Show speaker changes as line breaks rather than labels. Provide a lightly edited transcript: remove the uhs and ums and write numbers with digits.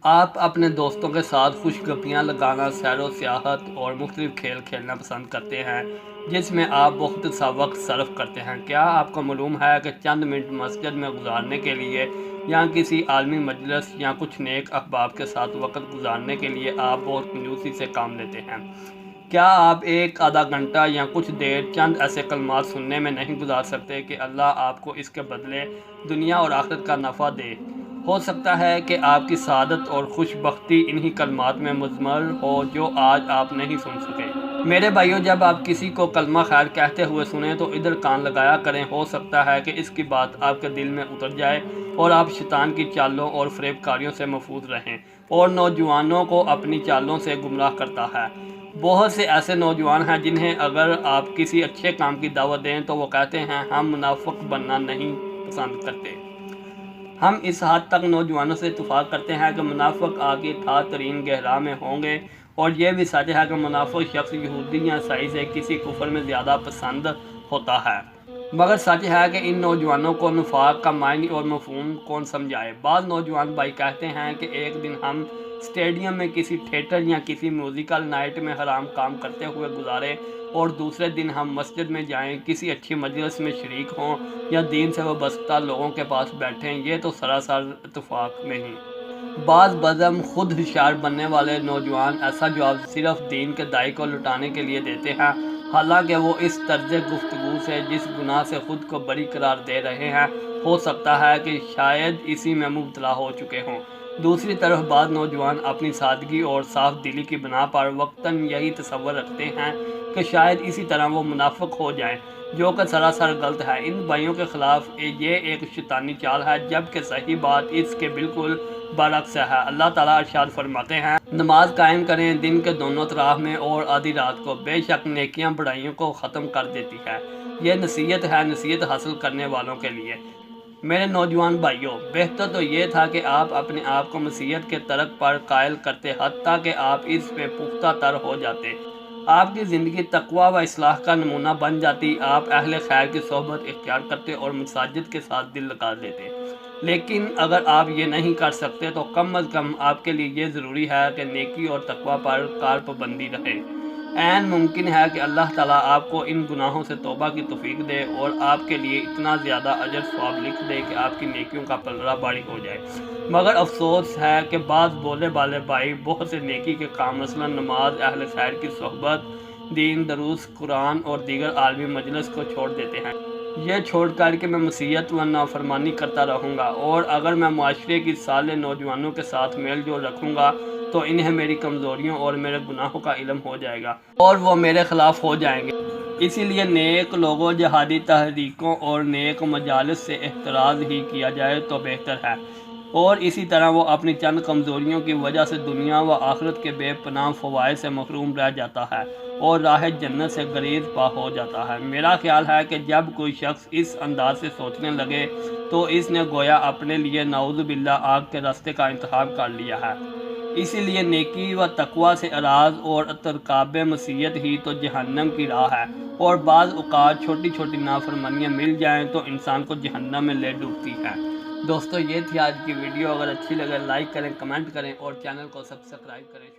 آپ اپنے دوستوں کے ساتھ خوش گپیاں لگانا، سیر و سیاحت اور مختلف کھیل کھیلنا پسند کرتے ہیں جس میں آپ بہت سا وقت صرف کرتے ہیں۔ کیا آپ کو معلوم ہے کہ چند منٹ مسجد میں گزارنے کے لیے یا کسی عالمی مجلس یا کچھ نیک احباب کے ساتھ وقت گزارنے کے لیے آپ بہت کنجوسی سے کام لیتے ہیں؟ کیا آپ ایک آدھا گھنٹہ یا کچھ دیر چند ایسے کلمات سننے میں نہیں گزار سکتے کہ اللہ آپ کو اس کے بدلے دنیا اور آخرت کا نفع دے؟ ہو سکتا ہے کہ آپ کی سعادت اور خوش بختی انہی کلمات میں مضمر ہو جو آج آپ نہیں سن سکے۔ میرے بھائیوں، جب آپ کسی کو کلمہ خیر کہتے ہوئے سنیں تو ادھر کان لگایا کریں، ہو سکتا ہے کہ اس کی بات آپ کے دل میں اتر جائے اور آپ شیطان کی چالوں اور فریب کاریوں سے محفوظ رہیں، اور نوجوانوں کو اپنی چالوں سے گمراہ کرتا ہے۔ بہت سے ایسے نوجوان ہیں جنہیں اگر آپ کسی اچھے کام کی دعوت دیں تو وہ کہتے ہیں ہم منافق بننا نہیں پسند کرتے۔ ہم اس حد تک نوجوانوں سے اتفاق کرتے ہیں کہ منافق آگ کی تھا ترین گہرا میں ہوں گے، اور یہ بھی سچ ہے کہ منافق شخص یہودی یا عیسائی سے کسی کفر میں زیادہ پسند ہوتا ہے۔ مگر سچ ہے کہ ان نوجوانوں کو نفاق کا معنی اور مفہوم کون سمجھائے۔ بعض نوجوان بھائی کہتے ہیں کہ ایک دن ہم اسٹیڈیم میں کسی تھیٹر یا کسی میوزیکل نائٹ میں حرام کام کرتے ہوئے گزارے، اور دوسرے دن ہم مسجد میں جائیں، کسی اچھی مجلس میں شریک ہوں یا دین سے وابستہ لوگوں کے پاس بیٹھیں۔ یہ تو سراسر اتفاق نہیں۔ بعض بزم خود ہوشیار بننے والے نوجوان ایسا جواب صرف دین کے داعی کو لٹانے کے لیے دیتے ہیں، حالانکہ وہ اس طرز گفتگو سے جس گناہ سے خود کو بری قرار دے رہے ہیں، ہو سکتا ہے کہ شاید اسی میں مبتلا ہو چکے ہوں۔ دوسری طرف بعض نوجوان اپنی سادگی اور صاف دلی کی بنا پر وقتاً یہی تصور رکھتے ہیں کہ شاید اسی طرح وہ منافق ہو جائیں، جو کہ سراسر غلط ہے۔ ان بھائیوں کے خلاف یہ ایک شیطانی چال ہے، جبکہ صحیح بات اس کے بالکل برعکس ہے۔ اللہ تعالیٰ ارشاد فرماتے ہیں، نماز قائم کریں دن کے دونوں اطراف میں اور آدھی رات کو، بے شک نیکیاں برائیوں کو ختم کر دیتی ہے۔ یہ نصیحت ہے نصیحت حاصل کرنے والوں کے لیے۔ میرے نوجوان بھائیوں، بہتر تو یہ تھا کہ آپ اپنے آپ کو مسیحیت کے ترک پر قائل کرتے، حتیٰ کہ آپ اس پہ پختہ تر ہو جاتے۔ آپ کی زندگی تقویٰ و اصلاح کا نمونہ بن جاتی، آپ اہل خیر کی صحبت اختیار کرتے اور مساجد کے ساتھ دل لگا دیتے۔ لیکن اگر آپ یہ نہیں کر سکتے تو کم از کم آپ کے لیے یہ ضروری ہے کہ نیکی اور تقویٰ پر کار پابندی رہے۔ عین ممکن ہے کہ اللہ تعالیٰ آپ کو ان گناہوں سے توبہ کی توفیق دے اور آپ کے لیے اتنا زیادہ اجر ثواب لکھ دے کہ آپ کی نیکیوں کا پلڑا بھاری ہو جائے۔ مگر افسوس ہے کہ بعض بولے بالے بھائی بہت سے نیکی کے کام، مثلا نماز، اہل خیر کی صحبت، دین دروس قرآن اور دیگر عالمی مجلس کو چھوڑ دیتے ہیں۔ یہ چھوڑ کر کہ میں معصیت و نافرمانی کرتا رہوں گا، اور اگر میں معاشرے کی صالح نوجوانوں کے ساتھ میل جول رکھوں گا تو انہیں میری کمزوریوں اور میرے گناہوں کا علم ہو جائے گا اور وہ میرے خلاف ہو جائیں گے۔ اسی لیے نیک لوگوں، جہادی تحریکوں اور نیک مجالس سے احتراز ہی کیا جائے تو بہتر ہے، اور اسی طرح وہ اپنی چند کمزوریوں کی وجہ سے دنیا و آخرت کے بے پناہ فوائد سے محروم رہ جاتا ہے اور راہ جنت سے گریز پا ہو جاتا ہے۔ میرا خیال ہے کہ جب کوئی شخص اس انداز سے سوچنے لگے تو اس نے گویا اپنے لیے نعوذ باللہ آگ کے راستے کا انتخاب کر لیا ہے۔ اسی لیے نیکی و تقویٰ سے اراض اور ترکاب معصیت ہی تو جہنم کی راہ ہے، اور بعض اوقات چھوٹی چھوٹی نافرمانیاں مل جائیں تو انسان کو جہنم میں لے ڈوبتی ہے۔ دوستو، یہ تھی آج کی ویڈیو۔ اگر اچھی لگے لائک کریں، کمنٹ کریں اور چینل کو سبسکرائب کریں۔